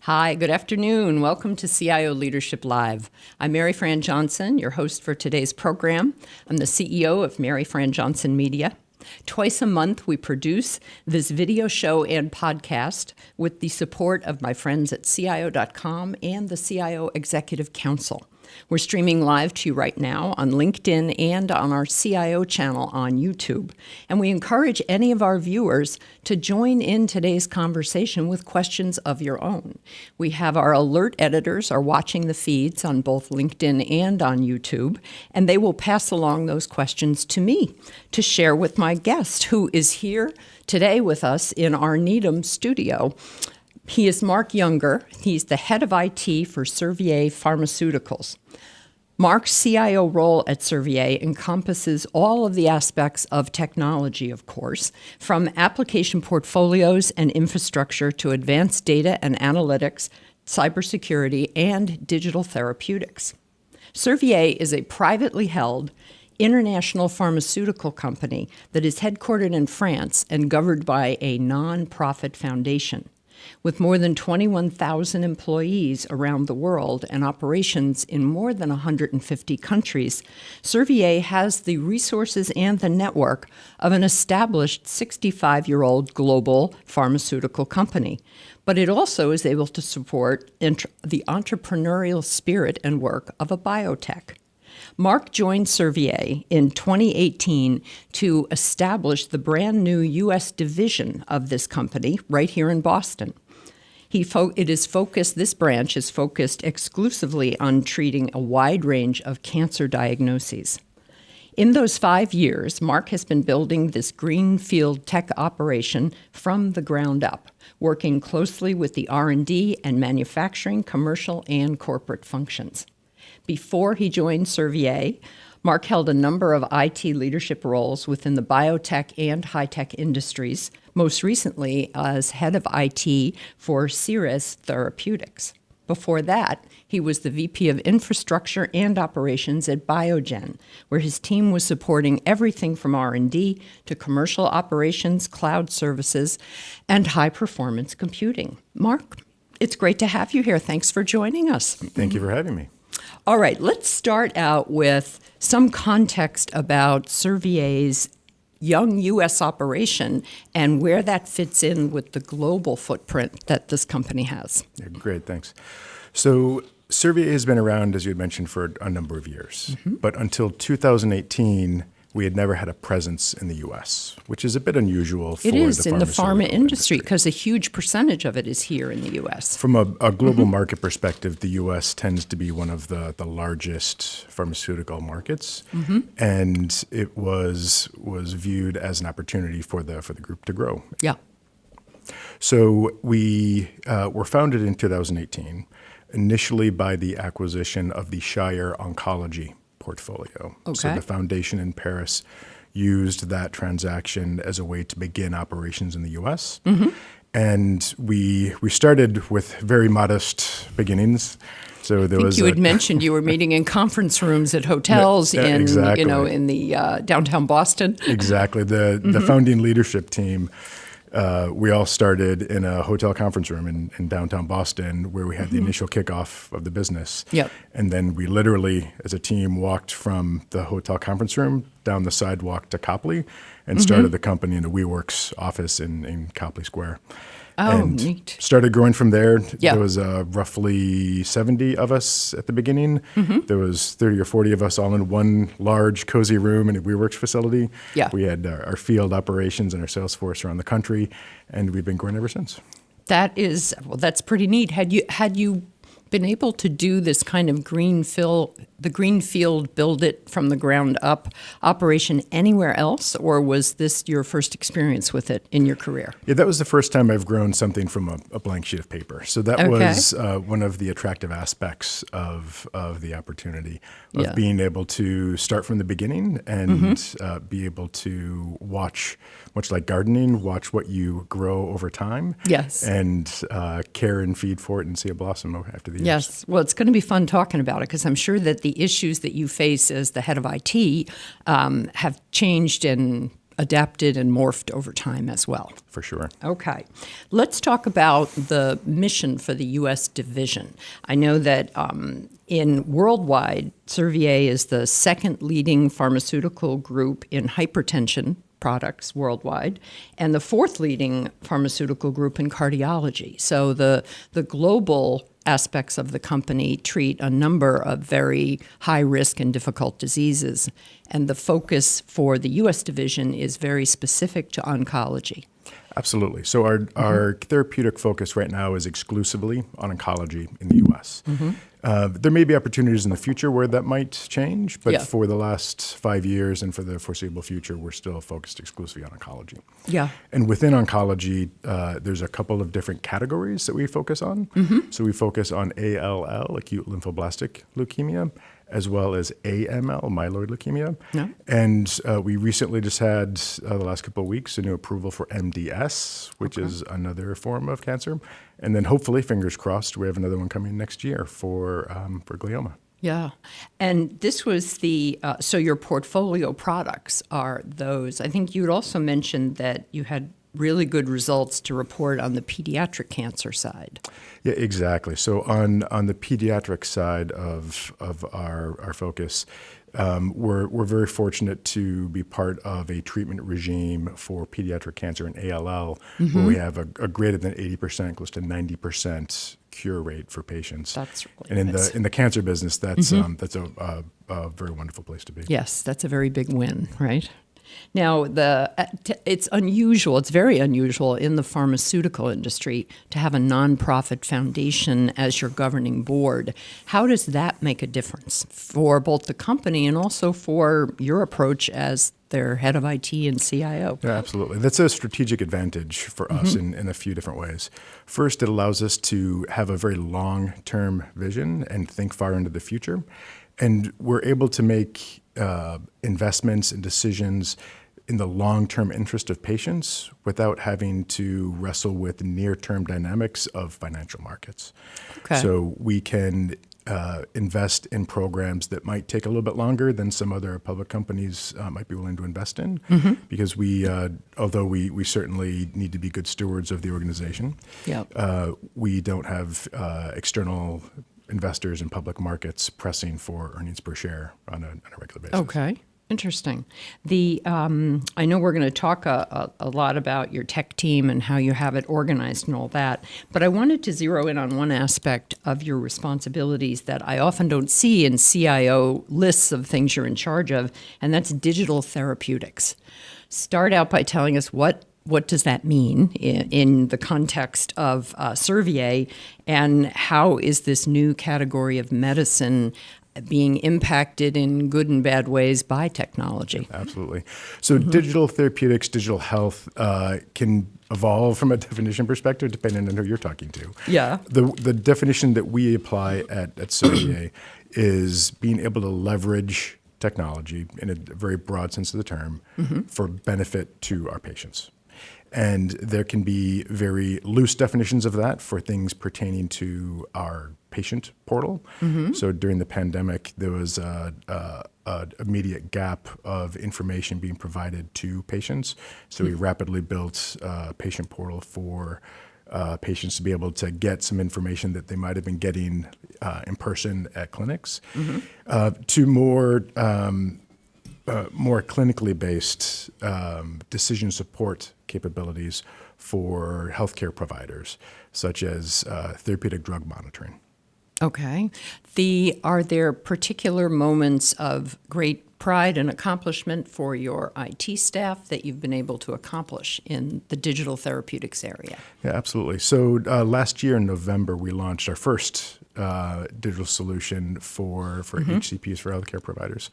Hi, good afternoon. Welcome to CIO Leadership Live. I'm Maryfran Johnson, your host for today's program. I'm the CEO of Maryfran Johnson Media. Twice a month, we produce this video show and podcast with the support of my friends at CIO.com and the CIO Executive Council. We're streaming live to you right now on LinkedIn and on our CIO channel on YouTube. And we encourage any of our viewers to join in today's conversation with questions of your own. We have our alert editors are watching the feeds on both LinkedIn and on YouTube, and they will pass along those questions to me to share with my guest, who is here today with us in our Needham studio. He is Mark Yunger. He's the head of IT for Servier Pharmaceuticals. Mark's CIO role at Servier encompasses all of the aspects of technology, of course, from application portfolios and infrastructure to advanced data and analytics, cybersecurity, and digital therapeutics. Servier is a privately held international pharmaceutical company that is headquartered in France and governed by a non-profit foundation. With more than 21,000 employees around the world and operations in more than 150 countries, Servier has the resources and the network of an established 65-year-old global pharmaceutical company. But it also is able to support the entrepreneurial spirit and work of a biotech. Mark joined Servier in 2018 to establish the brand new U.S. division of this company right here in Boston. This branch is focused exclusively on treating a wide range of cancer diagnoses. In those 5 years, Mark has been building this greenfield tech operation from the ground up, working closely with the R&D and manufacturing, commercial, and corporate functions. Before he joined Servier, Mark held a number of IT leadership roles within the biotech and high-tech industries, most recently as head of IT for therapeutics. Before that, he was the VP of Infrastructure and Operations at Biogen, where his team was supporting everything from R&D to commercial operations, cloud services, and high-performance computing. Mark, it's great to have you here. Thanks for joining us. Thank you for having me. All right, let's start out with some context about Servier's young U.S. operation and where that fits in with the global footprint that this company has. Yeah, great, thanks. So Servier has been around, as you had mentioned, for a number of years. Mm-hmm. But until 2018, we had never had a presence in the U.S., which is a bit unusual for the pharmaceutical industry. It is in the pharma industry because a huge percentage of it is here in the U.S. From a global market perspective, the U.S. tends to be one of the largest pharmaceutical markets, and it was viewed as an opportunity for the group to grow. Yeah. So we were founded in 2018, initially by the acquisition of the Shire Oncology portfolio. Okay. So the foundation in Paris used that transaction as a way to begin operations in the U.S. And we started with very modest beginnings. So there was. You had mentioned you were meeting in conference rooms at hotels exactly. in the downtown Boston. Exactly. The founding leadership team. We all started in a hotel conference room in downtown Boston where we had the initial kickoff of the business. Yep. And then we literally, as a team, walked from the hotel conference room down the sidewalk to Copley and started the company in the WeWork's office in Copley Square. Oh, and neat. Started growing from there. Yeah. There was roughly 70 of us at the beginning. There was 30 or 40 of us all in one large, cozy room in a WeWork's facility. Yeah. We had our field operations and our sales force around the country, and we've been growing ever since. That's pretty neat. Had you been able to do this kind of greenfield build it from the ground up operation anywhere else, or was this your first experience with it in your career? Yeah, that was the first time I've grown something from a blank sheet of paper. So that was one of the attractive aspects of the opportunity of being able to start from the beginning and be able to watch, much like gardening, watch what you grow over time. Yes. And care and feed for it and see it blossom after the years. Yes. Well, it's going to be fun talking about it because I'm sure that the issues that you face as the head of IT have changed in adapted and morphed over time as well. For sure. Okay. Let's talk about the mission for the U.S. division. I know that in worldwide, Servier is the second leading pharmaceutical group in hypertension products worldwide, and the fourth leading pharmaceutical group in cardiology. So the global aspects of the company treat a number of very high risk and difficult diseases, and the focus for the U.S. division is very specific to oncology. Absolutely. So our therapeutic focus right now is exclusively on oncology in the U.S. There may be opportunities in the future where that might change, but for the last 5 years and for the foreseeable future, we're still focused exclusively on oncology. Yeah. And within oncology, there's a couple of different categories that we focus on. So we focus on ALL, acute lymphoblastic leukemia, as well as AML, myeloid leukemia. Yeah. And we recently just had, the last couple of weeks, a new approval for MDS, which is another form of cancer. And then hopefully, fingers crossed, we have another one coming next year for glioma. Yeah. And this was so your portfolio products are those. I think you had also mentioned that you had really good results to report on the pediatric cancer side. Yeah, exactly. So on the pediatric side of our focus, we're very fortunate to be part of a treatment regime for pediatric cancer and ALL, where we have a greater than 80%, close to 90% cure rate for patients. That's really and nice. In the cancer business, that's a very wonderful place to be. Yes, that's a very big win, right? Now, it's unusual, it's very unusual in the pharmaceutical industry to have a nonprofit foundation as your governing board. How does that make a difference for both the company and also for your approach as their head of IT and CIO? Yeah, absolutely. That's a strategic advantage for us in a few different ways. First, it allows us to have a very long-term vision and think far into the future. And we're able to make investments and decisions in the long-term interest of patients without having to wrestle with near-term dynamics of financial markets. Okay. So we can invest in programs that might take a little bit longer than some other public companies might be willing to invest in, because although we certainly need to be good stewards of the organization, we don't have external investors in public markets pressing for earnings per share on a regular basis. Okay. Interesting. I know we're going to talk a lot about your tech team and how you have it organized and all that, but I wanted to zero in on one aspect of your responsibilities that I often don't see in CIO lists of things you're in charge of, and that's digital therapeutics. Start out by telling us what does that mean in the context of Servier, and how is this new category of medicine being impacted in good and bad ways by technology? Absolutely. So digital therapeutics, digital health can evolve from a definition perspective depending on who you're talking to. Yeah. The definition that we apply at Servier is being able to leverage technology in a very broad sense of the term for benefit to our patients. And there can be very loose definitions of that for things pertaining to our patient portal. So during the pandemic, there was an immediate gap of information being provided to patients. So we rapidly built a patient portal for patients to be able to get some information that they might have been getting in person at clinics, to more clinically based decision support capabilities for healthcare providers, such as therapeutic drug monitoring. Okay. Are there particular moments of great pride and accomplishment for your IT staff that you've been able to accomplish in the digital therapeutics area? Yeah, absolutely. So last year in November, we launched our first digital solution for HCPs, for healthcare providers.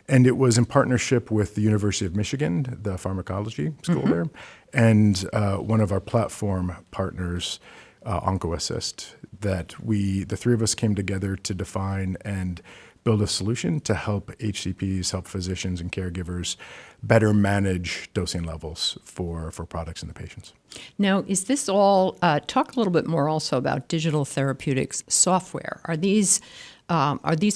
And it was in partnership with the University of Michigan, the pharmacology school there, and one of our platform partners, OncoAssist, that the three of us came together to define and build a solution to help HCPs, help physicians and caregivers better manage dosing levels for products in the patients. Now, is this all, talk a little bit more also about digital therapeutics software. Are these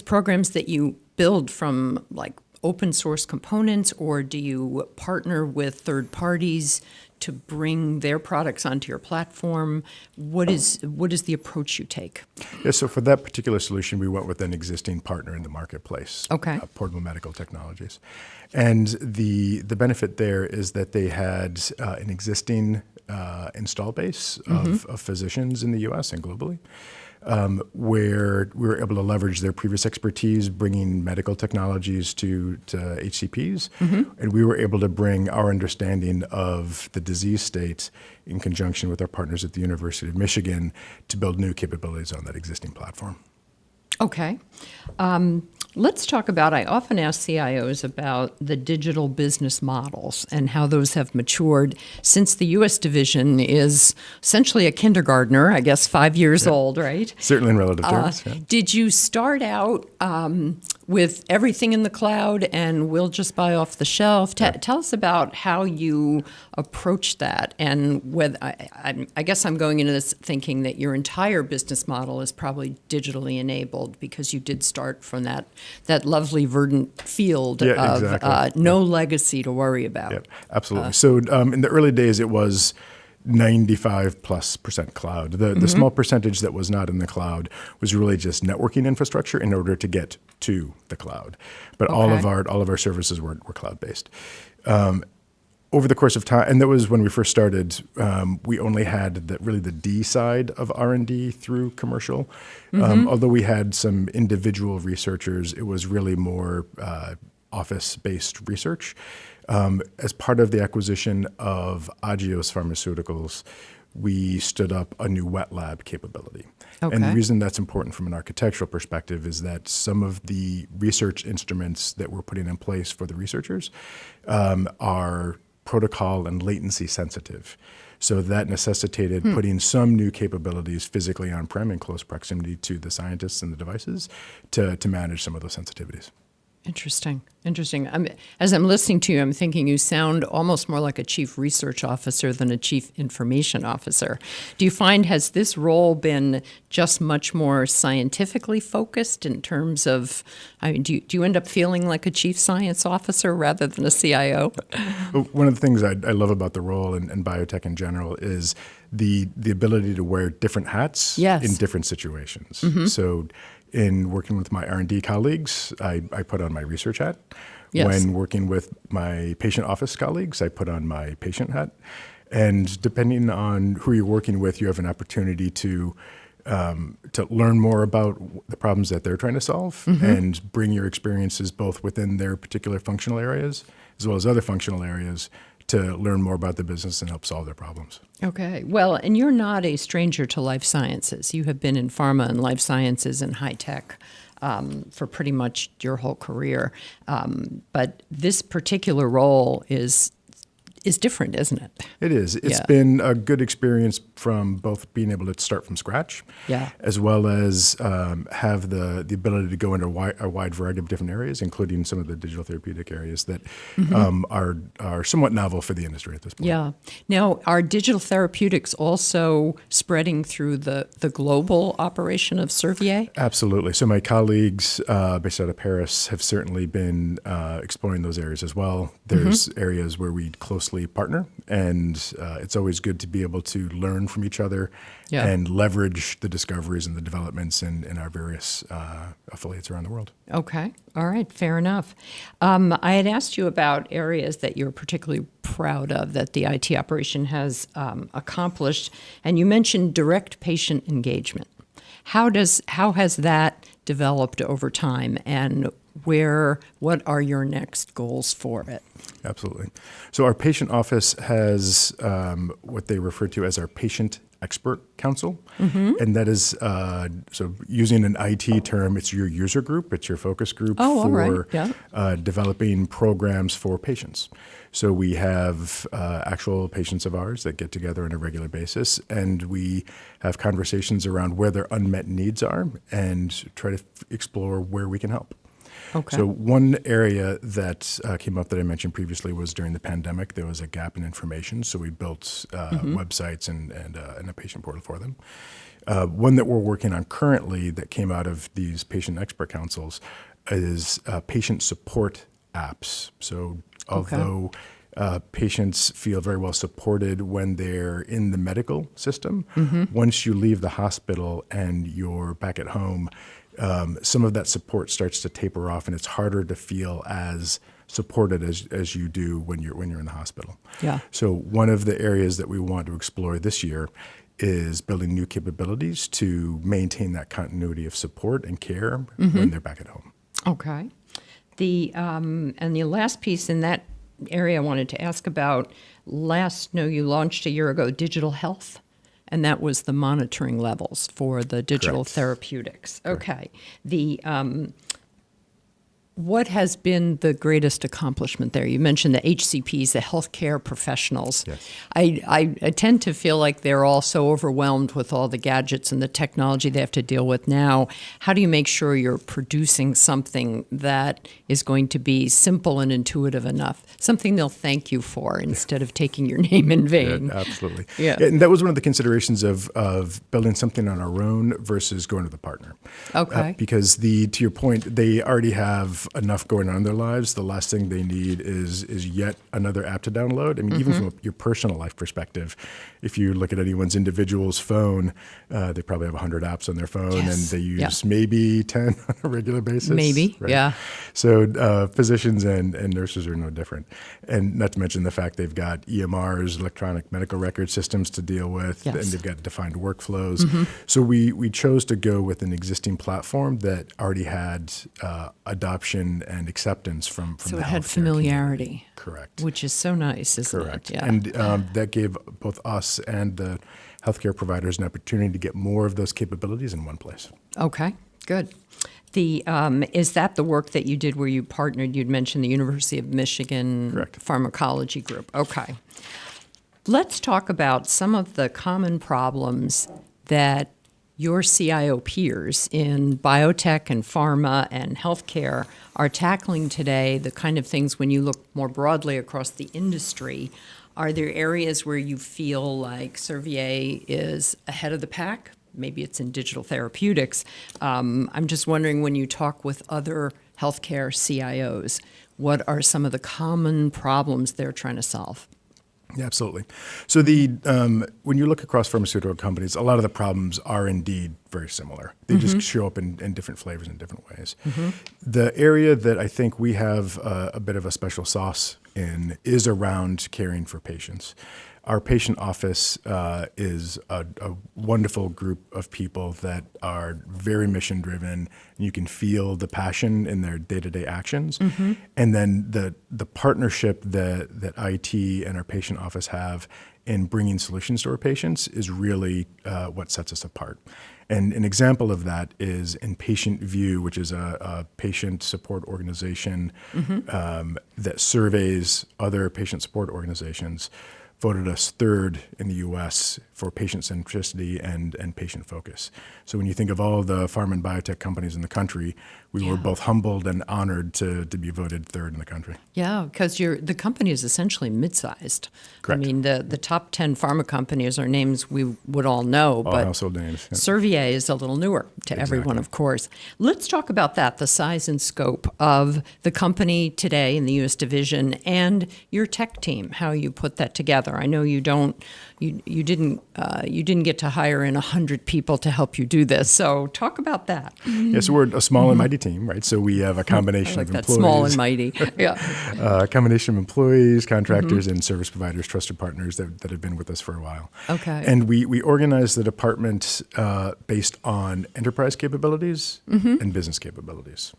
programs that you build from like open source components, or do you partner with third parties to bring their products onto your platform? What is the approach you take? Yeah, so for that particular solution, we went with an existing partner in the marketplace, Okay. Portable Medical Technologies. And the benefit there is that they had an existing install base of physicians in the U.S. and globally, where we were able to leverage their previous expertise bringing medical technologies to HCPs. And we were able to bring our understanding of the disease state in conjunction with our partners at the University of Michigan to build new capabilities on that existing platform. Okay. Let's talk about, I often ask CIOs about the digital business models and how those have matured since the U.S. division is essentially a kindergartner, I guess 5 years old, right? Certainly in relative terms. Yeah. Did you start out with everything in the cloud and we'll just buy off the shelf? Tell us about how you approached that, and whether I guess I'm going into this thinking that your entire business model is probably digitally enabled because you did start from that lovely verdant field of exactly. no legacy to worry about. Yeah, absolutely. So in the early days, it was 95+% cloud. The small percentage that was not in the cloud was really just networking infrastructure in order to get to the cloud. But all of our services were cloud-based. Over the course of time, and that was when we first started, we only had the D side of R&D through commercial. Although we had some individual researchers, it was really more office-based research. As part of the acquisition of Agios Pharmaceuticals, we stood up a new wet lab capability. Okay. And the reason that's important from an architectural perspective is that some of the research instruments that we're putting in place for the researchers are protocol and latency sensitive. So that necessitated putting some new capabilities physically on-prem in close proximity to the scientists and the devices to manage some of those sensitivities. Interesting. As I'm listening to you, I'm thinking you sound almost more like a chief research officer than a chief information officer. Do you find, has this role been just much more scientifically focused in terms of, do you end up feeling like a chief science officer rather than a CIO? One of the things I love about the role in biotech in general is the ability to wear different hats in different situations. So in working with my R&D colleagues, I put on my research hat. Yes. When working with my patient office colleagues, I put on my patient hat. And depending on who you're working with, you have an opportunity to learn more about the problems that they're trying to solve and bring your experiences both within their particular functional areas as well as other functional areas to learn more about the business and help solve their problems. Okay. Well, and you're not a stranger to life sciences. You have been in pharma and life sciences and high tech for pretty much your whole career. But this particular role is different, isn't it? It is. It's been a good experience from both being able to start from scratch, as well as have the ability to go into a wide variety of different areas, including some of the digital therapeutic areas that are somewhat novel for the industry at this point. Yeah. Now, are digital therapeutics also spreading through the global operation of Servier? Absolutely. So my colleagues based out of Paris have certainly been exploring those areas as well. There's areas where we closely partner, and it's always good to be able to learn from each other and leverage the discoveries and the developments in our various affiliates around the world. Okay. All right. Fair enough. I had asked you about areas that you're particularly proud of that the IT operation has accomplished, and you mentioned direct patient engagement. How has that developed over time, and what are your next goals for it? Absolutely. So our patient office has what they refer to as our patient expert council. And that is, so using an IT term, it's your user group, it's your focus group for developing programs for patients. So we have actual patients of ours that get together on a regular basis, and we have conversations around where their unmet needs are and try to explore where we can help. Okay. So one area that came up that I mentioned previously was during the pandemic, there was a gap in information. So we built websites and a patient portal for them. One that we're working on currently that came out of these patient expert councils is patient support apps. So although patients feel very well supported when they're in the medical system, once you leave the hospital and you're back at home, some of that support starts to taper off, and it's harder to feel as supported as you do when you're in the hospital. Yeah. So one of the areas that we want to explore this year is building new capabilities to maintain that continuity of support and care when they're back at home. Okay. And the last piece in that area I wanted to ask about, you launched a year ago digital health, and that was the monitoring levels for the digital Correct. therapeutics. Correct. Okay. What has been the greatest accomplishment there? You mentioned the HCPs, the healthcare professionals. Yes. I tend to feel like they're all so overwhelmed with all the gadgets and the technology they have to deal with now. How do you make sure you're producing something that is going to be simple and intuitive enough, something they'll thank you for instead of taking your name in vain? Yeah, absolutely. Yeah. And that was one of the considerations of building something on our own versus going to the partner. Okay. Because to your point, they already have enough going on in their lives. The last thing they need is yet another app to download. I mean, even from your personal life perspective, if you look at anyone's individual's phone, they probably have 100 apps on their phone, and they use maybe 10 on a regular basis. Maybe, right? yeah. So physicians and nurses are no different. And not to mention the fact they've got EMRs, electronic medical record systems to deal with, and they've got defined workflows. So we chose to go with an existing platform that already had adoption and acceptance from So the it had healthcare familiarity. community. Correct. Which is so nice, isn't Correct. it? Yeah. And that gave both us and the healthcare providers an opportunity to get more of those capabilities in one place. Okay, good. Is that the work that you did where you partnered? You'd mentioned the University of Michigan Correct. Pharmacology Group. Okay. Let's talk about some of the common problems that your CIO peers in biotech and pharma and healthcare are tackling today, the kind of things when you look more broadly across the industry. Are there areas where you feel like Servier is ahead of the pack? Maybe it's in digital therapeutics. I'm just wondering, when you talk with other healthcare CIOs, what are some of the common problems they're trying to solve? Yeah, absolutely. So when you look across pharmaceutical companies, a lot of the problems are indeed very similar. They just show up in different flavors in different ways. The area that I think we have a bit of a special sauce in is around caring for patients. Our patient office is a wonderful group of people that are very mission driven, and you can feel the passion in their day-to-day actions. And then the partnership that IT and our patient office have in bringing solutions to our patients is really what sets us apart. And an example of that is in Patient View, which is a patient support organization that surveys other patient support organizations, voted us third in the U.S. for patient centricity and patient focus. So when you think of all the pharma and biotech companies in the country, we were both humbled and honored to be voted third in the country. Yeah, because the company is essentially mid-sized. Correct. I mean, the top 10 pharma companies are names we would all know, All but household names. Yeah. Servier is a little newer to everyone, of course. Let's talk about that, the size and scope of the company today in the U.S. division and your tech team, how you put that together. I know you didn't get to hire in 100 people to help you do this. So talk about that. Yeah, so we're a small and mighty team, right? So we have a combination of employees. Small and mighty. Yeah. A combination of employees, contractors, and service providers, trusted partners that have been with us for a while. Okay. And we organize the department based on enterprise capabilities and business capabilities.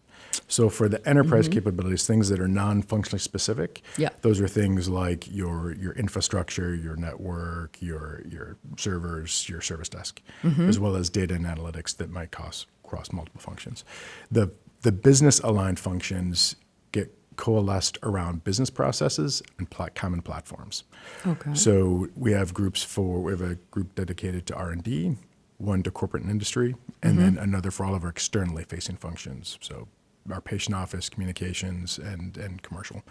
So for the enterprise capabilities, things that are non-functionally specific, those are things like your infrastructure, your network, your servers, your service desk, as well as data and analytics that might cross multiple functions. The business-aligned functions get coalesced around business processes and common platforms. Okay. So we have a group dedicated to R&D, one to corporate and industry, and then another for all of our externally facing functions. So our patient office, communications, and commercial.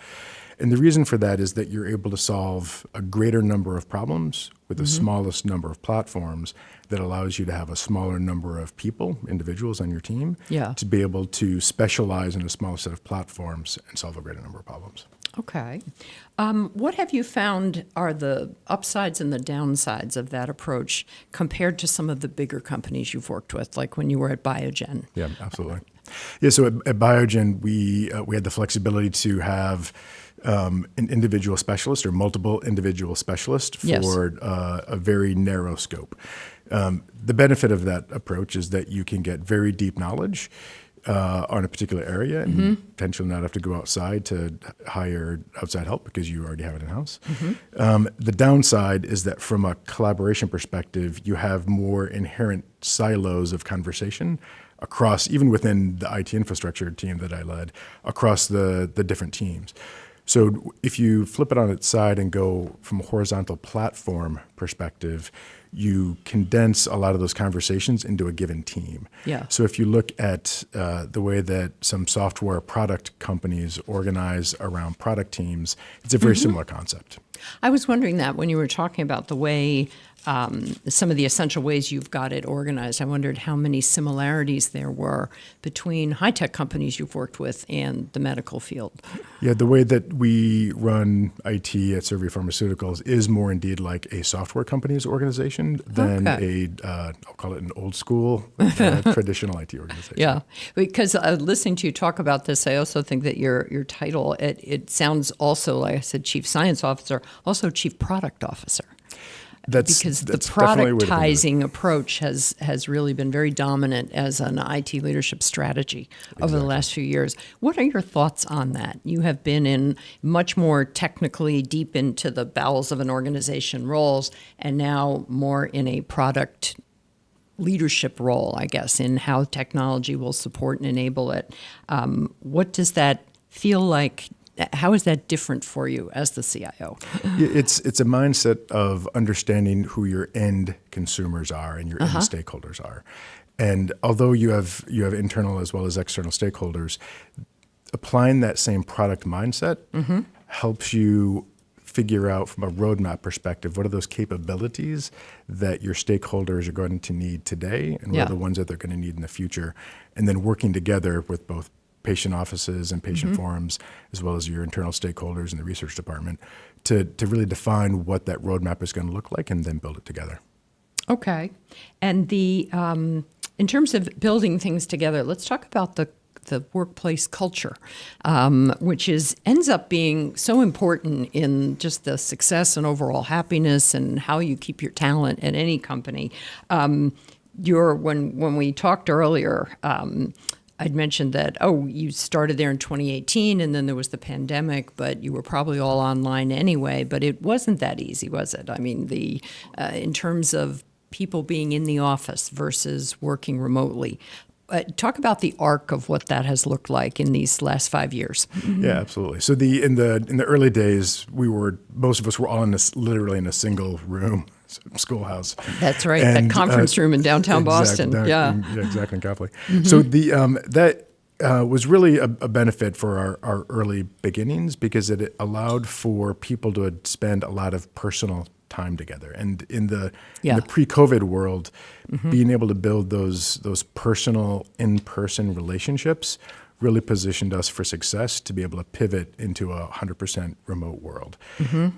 And the reason for that is that you're able to solve a greater number of problems with the smallest number of platforms that allows you to have a smaller number of people, individuals on your team, to be able to specialize in a smaller set of platforms and solve a greater number of problems. Okay. What have you found are the upsides and the downsides of that approach compared to some of the bigger companies you've worked with, like when you were at Biogen? Yeah, absolutely. Yeah, so at Biogen, we had the flexibility to have an individual specialist or multiple individual specialists for a very narrow scope. The benefit of that approach is that you can get very deep knowledge on a particular area and potentially not have to go outside to hire outside help because you already have it in-house. The downside is that from a collaboration perspective, you have more inherent silos of conversation across, even within the IT infrastructure team that I led, across the different teams. So if you flip it on its side and go from a horizontal platform perspective, you condense a lot of those conversations into a given team. Yeah. So if you look at the way that some software product companies organize around product teams, it's a very similar concept. I was wondering that when you were talking about the way some of the essential ways you've got it organized, I wondered how many similarities there were between high-tech companies you've worked with and the medical field. Yeah, the way that we run IT at Servier Pharmaceuticals is more indeed like a software company's organization than I'll call it an old school traditional IT organization. Yeah, because listening to you talk about this, I also think that your title, it sounds also, like I said, Chief Science Officer, also Chief Product Officer. Because the productizing approach has really been very dominant as an IT leadership strategy over the last few years. What are your thoughts on that? You have been in much more technically deep into the bowels of an organization roles, and now more in a product leadership role, I guess, in how technology will support and enable it. What does that feel like? How is that different for you as the CIO? It's a mindset of understanding who your end consumers are and your end stakeholders are. And although you have internal as well as external stakeholders, applying that same product mindset helps you figure out from a roadmap perspective, what are those capabilities that your stakeholders are going to need today and what are the ones that they're going to need in the future, and then working together with both patient offices and patient forums, as well as your internal stakeholders in the research department, to really define what that roadmap is going to look like and then build it together. Okay. And in terms of building things together, let's talk about the workplace culture, which ends up being so important in just the success and overall happiness and how you keep your talent at any company. When we talked earlier, I'd mentioned that, you started there in 2018 and then there was the pandemic, but you were probably all online anyway, but it wasn't that easy, was it? I mean, in terms of people being in the office versus working remotely. Talk about the arc of what that has looked like in these last 5 years. Yeah, absolutely. So in the early days, most of us were all literally in a single room schoolhouse. That's right, that conference room in downtown Boston. Exactly, in Copley. So that was really a benefit for our early beginnings because it allowed for people to spend a lot of personal time together. And in the pre-COVID world, being able to build those personal in-person relationships really positioned us for success to be able to pivot into a 100% remote world.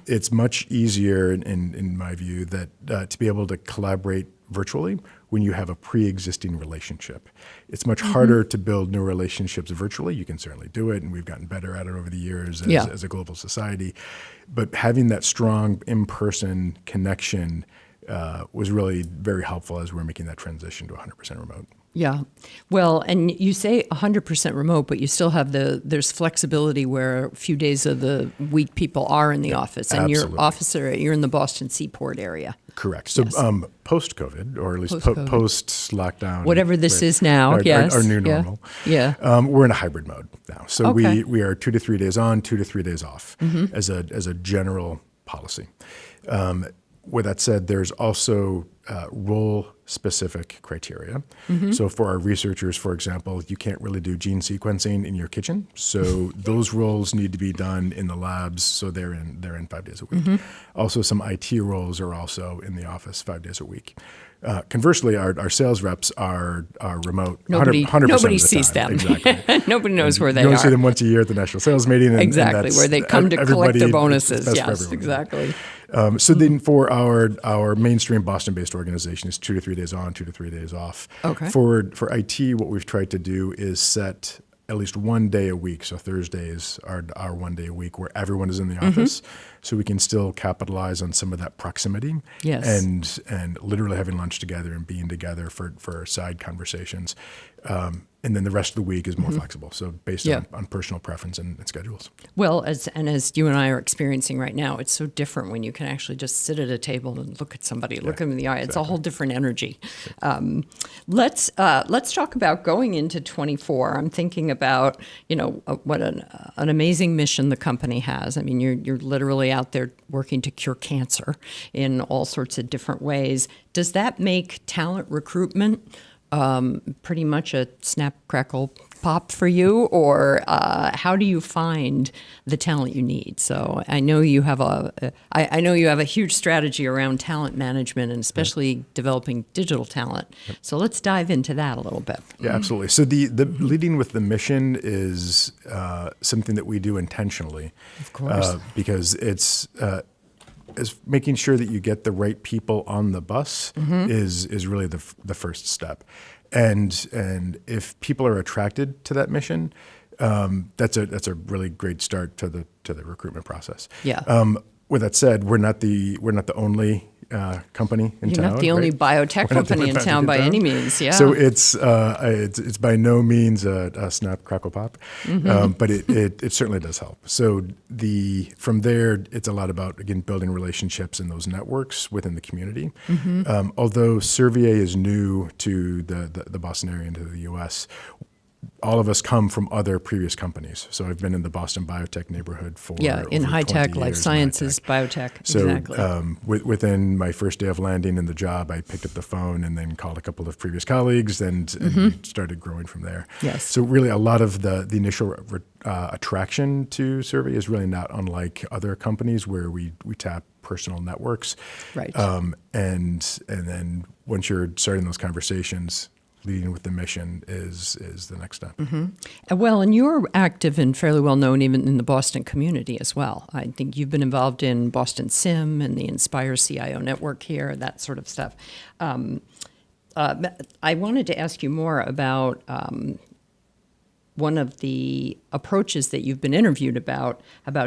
It's much easier, in my view, that to be able to collaborate virtually when you have a pre-existing relationship. It's much harder to build new relationships virtually. You can certainly do it, and we've gotten better at it over the years as a global society. But having that strong in-person connection was really very helpful as we're making that transition to 100% remote. Yeah. Well, and you say 100% remote, but you still have there's flexibility where a few days of the week people are in the office. And you're in the Boston Seaport area. Correct. So post-COVID, or at least post-lockdown. Whatever this is now, our new normal. Yeah. We're in a hybrid mode now. So we are 2 to 3 days on, 2 to 3 days off as a general policy. With that said, there's also role specific criteria. So for our researchers, for example, you can't really do gene sequencing in your kitchen. So those roles need to be done in the labs. So they're in 5 days a week. Also, some IT roles are also in the office 5 days a week. Conversely, our sales reps are remote. Nobody 100% sees of the time. them. Exactly. Nobody knows where they are. You only see them once a year at the national sales meeting. Exactly, where they come to collect their bonuses. Yes, exactly. So then for our mainstream Boston-based organization is 2 to 3 days on, 2 to 3 days off. Okay. For IT, what we've tried to do is set at least 1 day a week. So Thursdays are our 1 day a week where everyone is in the office, so we can still capitalize on some of that proximity. Yes. And literally having lunch together and being together for side conversations. And then the rest of the week is more flexible, so based on personal preference and schedules. Well, as you and I are experiencing right now, it's so different when you can actually just sit at a table and look at somebody, look them in the eye. It's a whole different energy. Let's talk about going into 24. I'm thinking about what an amazing mission the company has. I mean, you're literally out there working to cure cancer in all sorts of different ways. Does that make talent recruitment pretty much a snap, crackle, pop for you, or how do you find the talent you need? So I know you have a huge strategy around talent management and especially developing digital talent. So let's dive into that a little bit. Yeah, absolutely. So the leading with the mission is something that we do intentionally, of course, because it's making sure that you get the right people on the bus is really the first step, and if people are attracted to that mission, that's a really great start to the recruitment process. Yeah. With that said, we're not the only company in town. You're not the only biotech company in town by any means. Yeah. So it's by no means a snap, crackle, pop, but it certainly does help. So from there, it's a lot about, again, building relationships in those networks within the community. Although Servier is new to the Boston area and to the U.S., all of us come from other previous companies. So I've been in the Boston biotech neighborhood for in high tech, life sciences, biotech. So exactly. Within my first day of landing in the job, I picked up the phone and then called a couple of previous colleagues and started growing from there. Yes. So really, a lot of the initial attraction to Servier is really not unlike other companies where we tap personal networks. Right. And then once you're starting those conversations, leading with the mission is the next step. Well, and you're active and fairly well known even in the Boston community as well. I think you've been involved in Boston Sim and the Inspire CIO network here, that sort of stuff. I wanted to ask you more about one of the approaches that you've been interviewed about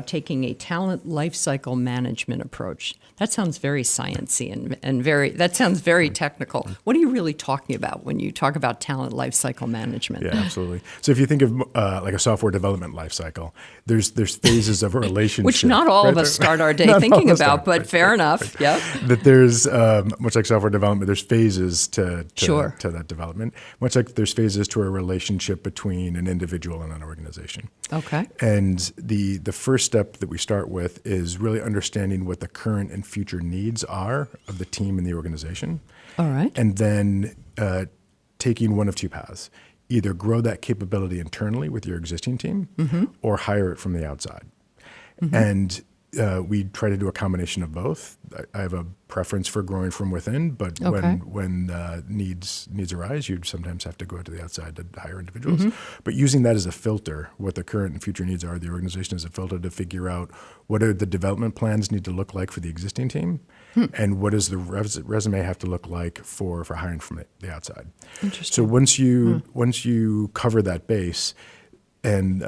taking a talent lifecycle management approach. That sounds very sciencey and that sounds very technical. What are you really talking about when you talk about talent lifecycle management? Yeah, absolutely. So if you think of like a software development lifecycle, there's phases of a relationship. Which not all of us start our day thinking about, but fair enough. Yeah. That there's, much like software development, there's phases to that development, much like there's phases to a relationship between an individual and an organization. Okay. And the first step that we start with is really understanding what the current and future needs are of the team and the organization. All right. And then taking one of two paths. Either grow that capability internally with your existing team or hire it from the outside. And we try to do a combination of both. I have a preference for growing from within, but when needs arise, you sometimes have to go to the outside to hire individuals. But using that as a filter, what the current and future needs are of the organization as a filter to figure out what are the development plans need to look like for the existing team, and what does the resume have to look like for hiring from the outside. Interesting. So once you cover that base, and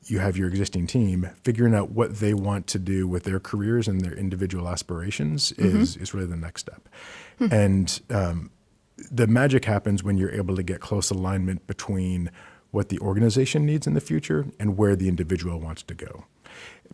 you have your existing team, figuring out what they want to do with their careers and their individual aspirations is really the next step. And the magic happens when you're able to get close alignment between what the organization needs in the future and where the individual wants to go.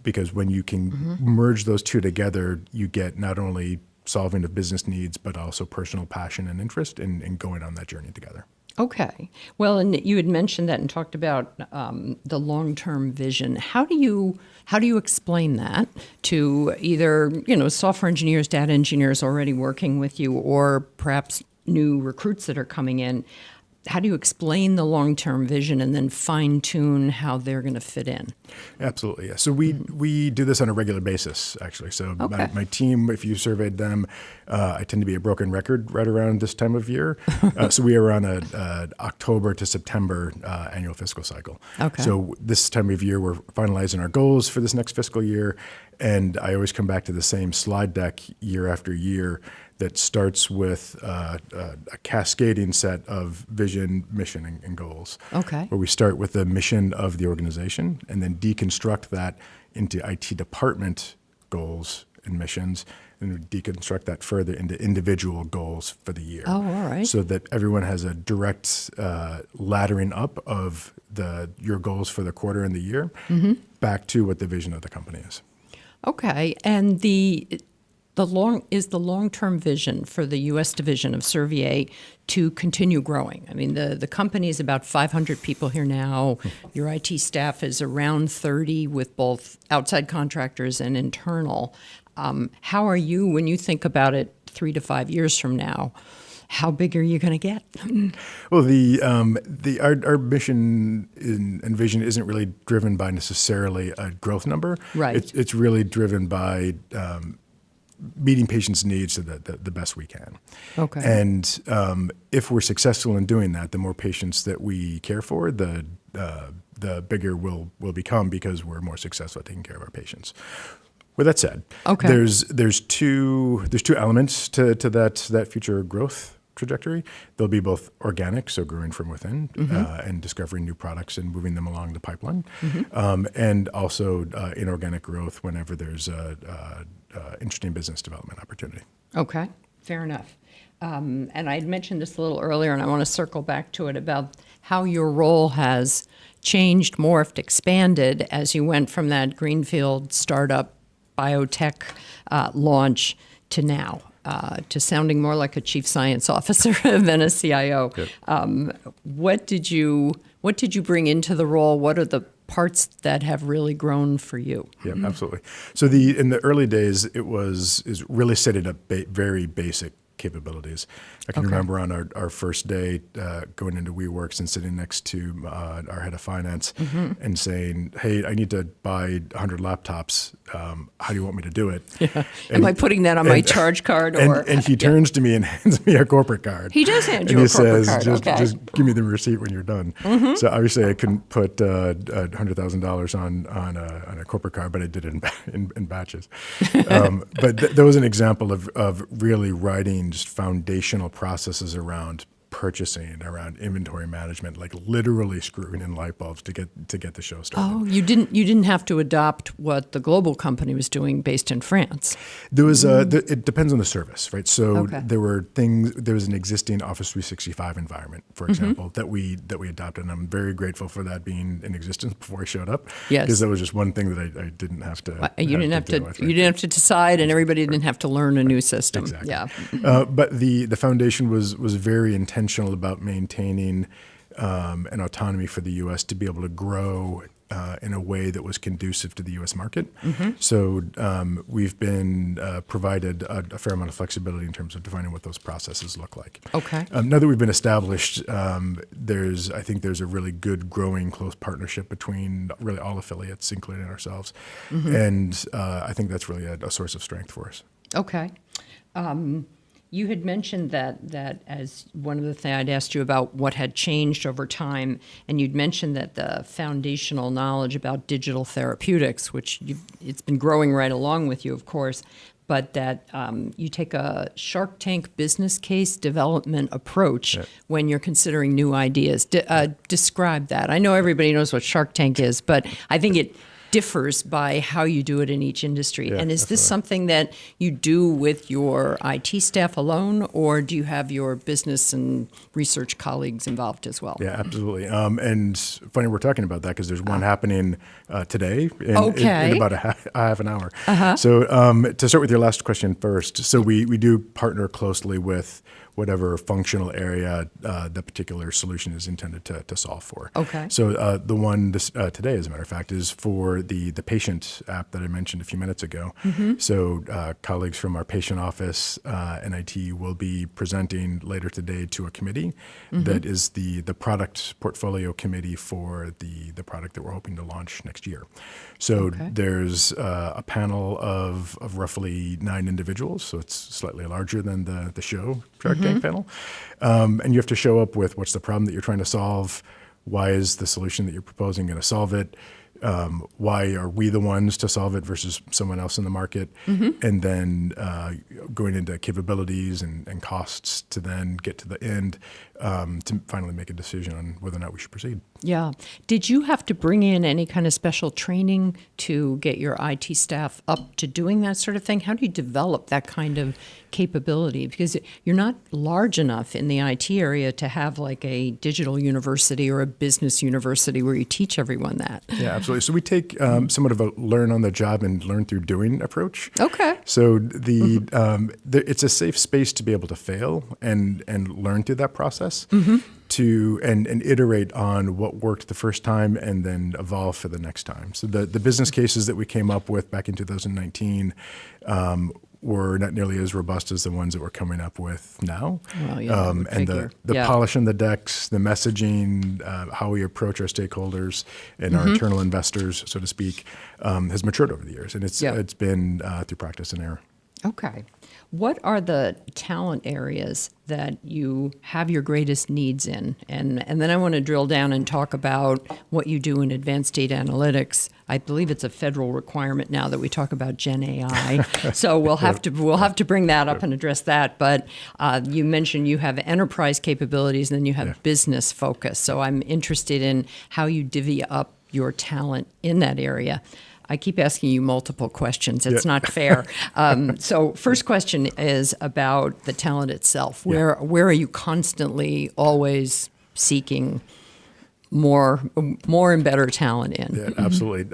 Because when you can merge those two together, you get not only solving of business needs, but also personal passion and interest in going on that journey together. Okay. Well, and you had mentioned that and talked about the long-term vision. How do you explain that to either software engineers, data engineers already working with you, or perhaps new recruits that are coming in, how do you explain the long-term vision and then fine-tune how they're going to fit in? Absolutely, yeah. So we do this on a regular basis, actually. So my team, if you surveyed them, I tend to be a broken record right around this time of year. So we are on a October to September annual fiscal cycle. Okay. So this time of year, we're finalizing our goals for this next fiscal year. And I always come back to the same slide deck year after year that starts with a cascading set of vision, mission, and goals. Okay. Where we start with the mission of the organization and then deconstruct that into IT department goals and missions, and we deconstruct that further into individual goals for the year. Oh, all right. So that everyone has a direct laddering up of your goals for the quarter and the year back to what the vision of the company is. Okay, and the long-term vision for the U.S. division of Servier to continue growing? I mean, the company is about 500 people here now. Your IT staff is around 30 with both outside contractors and internal. How are you, when you think about it 3 to 5 years from now, how big are you going to get? Well, our mission and vision isn't really driven by necessarily a growth number. Right. It's really driven by meeting patients' needs to the best we can. Okay. And if we're successful in doing that, the more patients that we care for, the bigger we'll become because we're more successful at taking care of our patients. With that said, okay. there's two elements to that future growth trajectory. They'll be both organic, so growing from within and discovering new products and moving them along the pipeline, and also inorganic growth whenever there's a interesting business development opportunity. Okay, fair enough. And I had mentioned this a little earlier, and I want to circle back to it about how your role has changed, morphed, expanded as you went from that greenfield startup biotech launch to now, to sounding more like a chief science officer than a CIO. Yep. What did you bring into the role? What are the parts that have really grown for you? Yeah, absolutely. So in the early days, is really setting up very basic capabilities. I can remember on our first day going into WeWorks and sitting next to our head of finance and saying, "Hey, I need to buy 100 laptops. How do you want me to do it?" Yeah. Am I putting that on my charge card? And he turns to me and hands me a corporate card. He does hand you a corporate card. Just give me the receipt when you're done. So obviously I couldn't put $100,000 on a corporate card, but I did it in batches. But that was an example of really writing just foundational processes around purchasing, around inventory management, like literally screwing in light bulbs to get the show started. Oh, you didn't have to adopt what the global company was doing based in France. There was it depends on the service, right? So there was an existing Office 365 environment, for example, that we adopted, and I'm very grateful for that being in existence before I showed up. Yes, because that was just one thing that I didn't have to. You didn't have to decide, and everybody didn't have to learn a new system. Exactly. Yeah. But the foundation was very intentional about maintaining an autonomy for the U.S. to be able to grow in a way that was conducive to the U.S. market. So we've been provided a fair amount of flexibility in terms of defining what those processes look like. Okay. Now that we've been established, I think there's a really good, growing, close partnership between really all affiliates, including ourselves, and I think that's really a source of strength for us. Okay. You had mentioned that as one of the things I'd asked you about what had changed over time, and you'd mentioned that the foundational knowledge about digital therapeutics, which it's been growing right along with you, of course, but that you take a Shark Tank business case development approach when you're considering new ideas. Describe that. I know everybody knows what Shark Tank is, but I think it differs by how you do it in each industry. And is this something that you do with your IT staff alone, or do you have your business and research colleagues involved as well? Yeah, absolutely. And funny we're talking about that because there's one happening today in about a half an hour. So to start with your last question first, so we do partner closely with whatever functional area the particular solution is intended to solve for. Okay. So the one today, as a matter of fact, is for the patient app that I mentioned a few minutes ago. So colleagues from our patient office and IT will be presenting later today to a committee that is the product portfolio committee for the product that we're hoping to launch next year. So there's a panel of roughly 9 individuals, so it's slightly larger than the show Shark Tank panel. And you have to show up with what's the problem that you're trying to solve, why is the solution that you're proposing going to solve it, why are we the ones to solve it versus someone else in the market, and then going into capabilities and costs to then get to the end to finally make a decision on whether or not we should proceed. Yeah. Did you have to bring in any kind of special training to get your IT staff up to doing that sort of thing? How do you develop that kind of capability? Because you're not large enough in the IT area to have like a digital university or a business university where you teach everyone that. Yeah, absolutely. So we take somewhat of a learn on the job and learn through doing approach. Okay. So it's a safe space to be able to fail and learn through that process. To and iterate on what worked the first time and then evolve for the next time. So the business cases that we came up with back in 2019 were not nearly as robust as the ones that we're coming up with now. Well, yeah, and the polish on the decks, the messaging, how we approach our stakeholders and our internal investors, so to speak, has matured over the years. And it's been through practice and error. Okay. What are the talent areas that you have your greatest needs in? And then I want to drill down and talk about what you do in advanced data analytics. I believe it's a federal requirement now that we talk about GenAI. So we'll have to bring that up and address that. But you mentioned you have enterprise capabilities and then you have business focus. So I'm interested in how you divvy up your talent in that area. I keep asking you multiple questions. It's not fair. So first question is about the talent itself. Where are you constantly always seeking more and better talent in? Yeah, absolutely.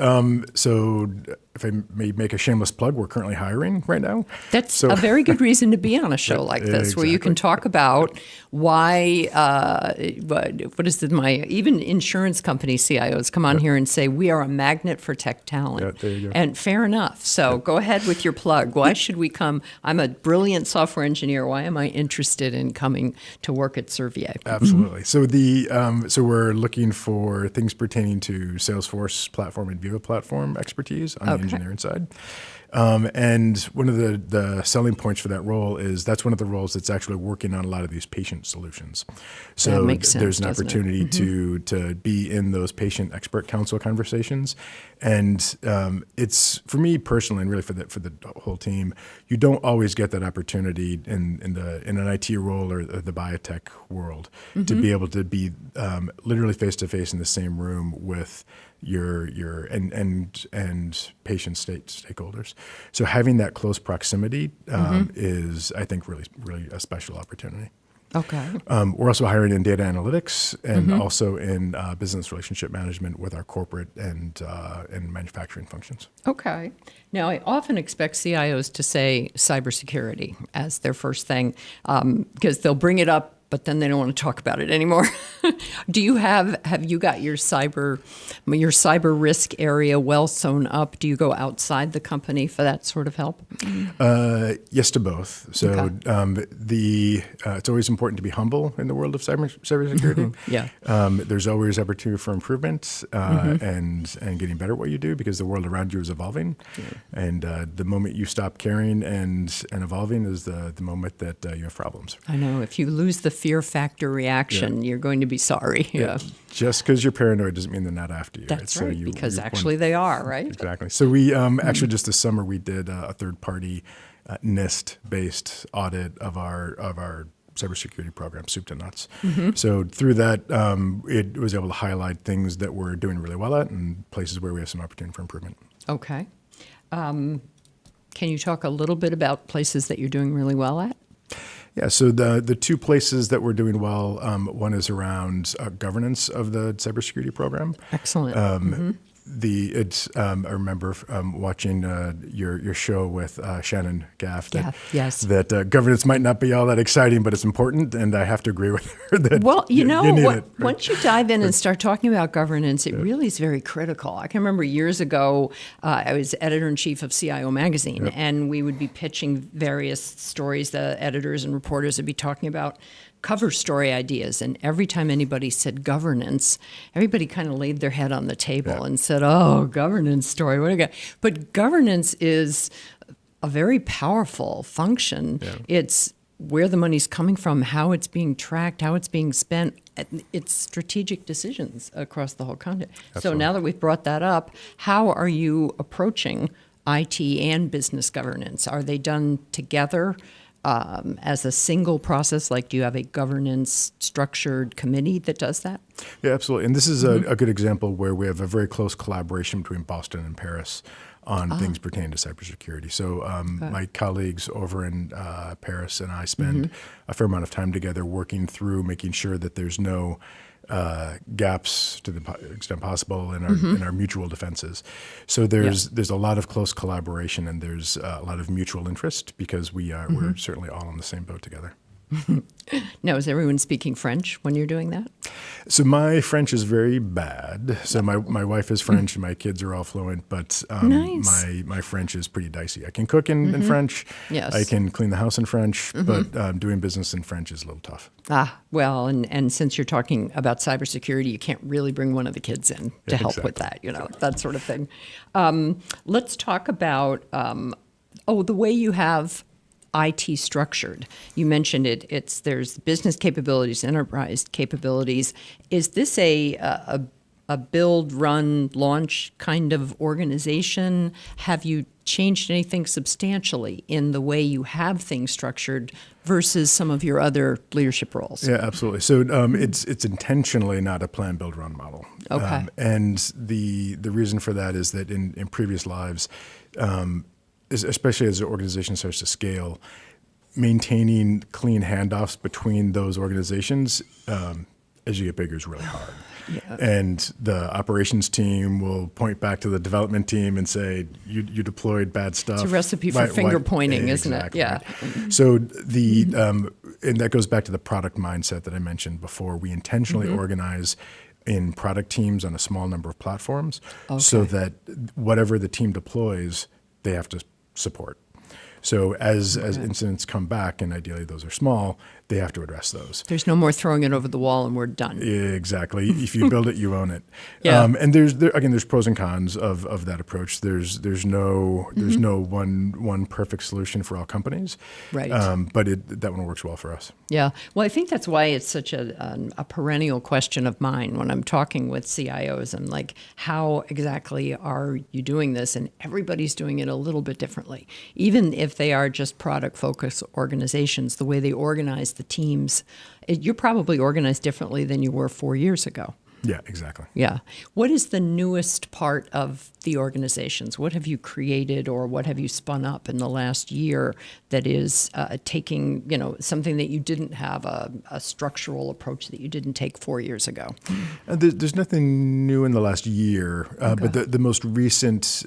So if I may make a shameless plug, we're currently hiring right now. That's a very good reason to be on a show like this, where you can talk about why, what is it, even insurance company CIOs come on here and say, we are a magnet for tech talent. Yeah, there you go. And fair enough. So go ahead with your plug. Why should we come? I'm a brilliant software engineer. Why am I interested in coming to work at Servier? Absolutely. So so we're looking for things pertaining to Salesforce platform and Viva platform expertise on the engineering side. And one of the selling points for that role is that's one of the roles that's actually working on a lot of these patient solutions. So that makes sense, there's an opportunity to be in those patient expert council conversations. And it's, for me personally, and really for the whole team, you don't always get that opportunity in an IT role or the biotech world to be able to be literally face to face in the same room with your patient stakeholders. So having that close proximity is, I think, really a special opportunity. Okay. We're also hiring in data analytics and also in business relationship management with our corporate and manufacturing functions. Okay. Now, I often expect CIOs to say cybersecurity as their first thing because they'll bring it up, but then they don't want to talk about it anymore. Do you have you got your cyber risk area well sewn up? Do you go outside the company for that sort of help? Yes to both. So it's always important to be humble in the world of cybersecurity. There's always opportunity for improvement and getting better at what you do because the world around you is evolving. And the moment you stop caring and evolving is the moment that you have problems. I know. If you lose the fear factor reaction, you're going to be sorry. Yeah. Just because you're paranoid doesn't mean they're not after you. That's right. So because actually they are, right? Exactly. So we actually just this summer we did a third-party NIST-based audit of our cybersecurity program, soup to nuts. So through that, it was able to highlight things that we're doing really well at and places where we have some opportunity for improvement. Okay. Can you talk a little bit about places that you're doing really well at? Yeah, so the two places that we're doing well, one is around governance of the cybersecurity program. Excellent. I remember watching your show with Shannon Gaff. That governance might not be all that exciting, but it's important, and I have to agree with her that. Well, you need it. Once you dive in and start talking about governance, it really is very critical. I can remember years ago, I was editor-in-chief of CIO magazine, and we would be pitching various stories. The editors and reporters would be talking about cover story ideas, and every time anybody said governance, everybody kind of laid their head on the table and said, "Oh, governance story, what do you got?" But governance is a very powerful function. It's where the money's coming from, how it's being tracked, how it's being spent. It's strategic decisions across the whole content. So now that we've brought that up, how are you approaching IT and business governance? Are they done together? As a single process, like do you have a governance structured committee that does that? Yeah, absolutely. And this is a good example where we have a very close collaboration between Boston and Paris on things pertaining to cybersecurity. So my colleagues over in Paris and I spend a fair amount of time together working through making sure that there's no gaps to the extent possible in our mutual defenses. So there's a lot of close collaboration, and there's a lot of mutual interest because we're certainly all on the same boat together. Now, is everyone speaking French when you're doing that? So my French is very bad. So my wife is French and my kids are all fluent, but Nice. my French is pretty dicey. I can cook in French. Yes. I can clean the house in French, but doing business in French is a little tough. Well, and since you're talking about cybersecurity, you can't really bring one of the kids in to help with that, that sort of thing. Let's talk about, the way you have IT structured. You mentioned it. There's business capabilities, enterprise capabilities. Is this a build, run, launch kind of organization? Have you changed anything substantially in the way you have things structured versus some of your other leadership roles? Yeah, absolutely. So it's intentionally not a plan, build, run model. Okay. And the reason for that is that in previous lives, especially as the organization starts to scale, maintaining clean handoffs between those organizations as you get bigger is really hard. Yeah. And the operations team will point back to the development team and say, you deployed bad stuff. It's a recipe for finger pointing, exactly. isn't it? Yeah. So and that goes back to the product mindset that I mentioned before. We intentionally organize in product teams on a small number of platforms so that whatever the team deploys, they have to support. So as incidents come back, and ideally those are small, they have to address those. There's no more throwing it over the wall and we're done. Exactly. If you build it, you own it. Yeah. And there's pros and cons of that approach. There's no one perfect solution for all companies. Right. But that one works well for us. Yeah. Well, I think that's why it's such a perennial question of mine when I'm talking with CIOs. I'm like, how exactly are you doing this? And everybody's doing it a little bit differently. Even if they are just product-focused organizations, the way they organize the teams, you're probably organized differently than you were 4 years ago. Yeah, exactly. Yeah. What is the newest part of the organizations? What have you created or what have you spun up in the last year that is taking, something that you didn't have, a structural approach that you didn't take 4 years ago? There's nothing new in the last year, but the most recent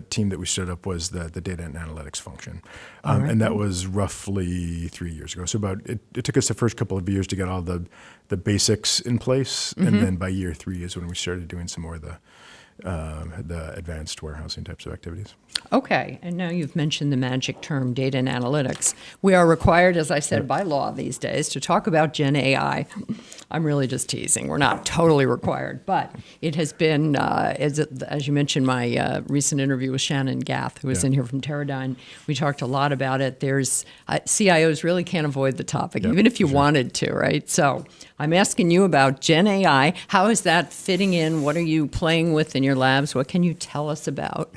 team that we stood up was the data and analytics function. And that was roughly 3 years ago. So it took us the first couple of years to get all the basics in place, and then by year 3 is when we started doing some more of the advanced warehousing types of activities. Okay, and now you've mentioned the magic term data and analytics. We are required, as I said, by law these days to talk about GenAI. I'm really just teasing. We're not totally required, but it has been, as you mentioned, my recent interview with Shannon Gaff, who was in here from Teradyne. We talked a lot about it. There's CIOs really can't avoid the topic, even if you wanted to, right? So I'm asking you about GenAI. How is that fitting in? What are you playing with in your labs? What can you tell us about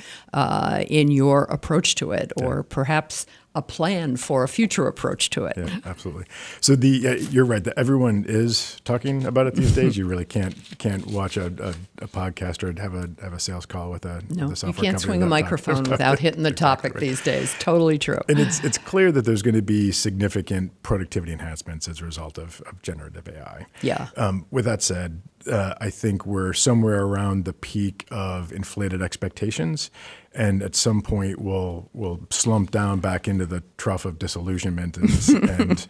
in your approach to it? Or perhaps a plan for a future approach to it. Yeah, absolutely. So you're right that everyone is talking about it these days. You really can't watch a podcast or have a sales call with a No, with a software you can't company swing a microphone without hitting the topic these days. Totally true. And it's clear that there's going to be significant productivity enhancements as a result of generative AI. Yeah. With that said, I think we're somewhere around the peak of inflated expectations, and at some point we'll slump down back into the trough of disillusionment and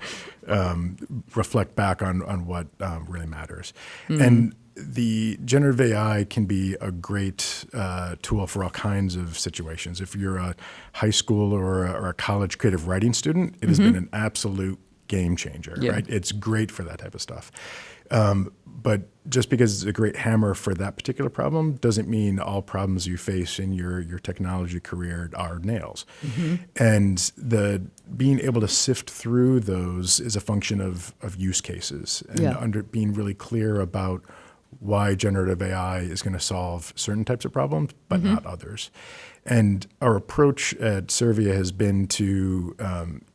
reflect back on what really matters. And the generative AI can be a great tool for all kinds of situations. If you're a high school or a college creative writing student, it has been an absolute game changer, right? It's great for that type of stuff. But just because it's a great hammer for that particular problem doesn't mean all problems you face in your technology career are nails. And the being able to sift through those is a function of use cases and being really clear about why generative AI is going to solve certain types of problems, but not others. And our approach at Servier has been to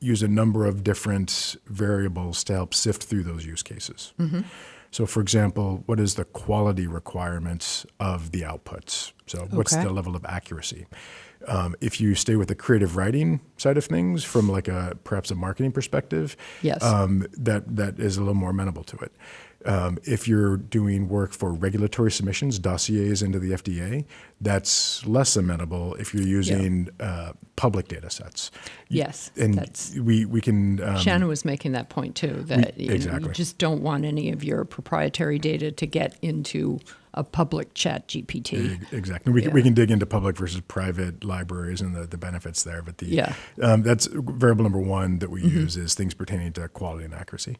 use a number of different variables to help sift through those use cases. So, for example, what is the quality requirements of the outputs? So what's the level of accuracy? If you stay with the creative writing side of things from like perhaps a marketing perspective, that is a little more amenable to it. If you're doing work for regulatory submissions, dossiers into the FDA, that's less amenable if you're using public data sets. Yes. And we can... Shannon was making that point too, that you just don't want any of your proprietary data to get into a public chat GPT. Exactly. We can dig into public versus private libraries and the benefits there. But that's variable number one that we use is things pertaining to quality and accuracy.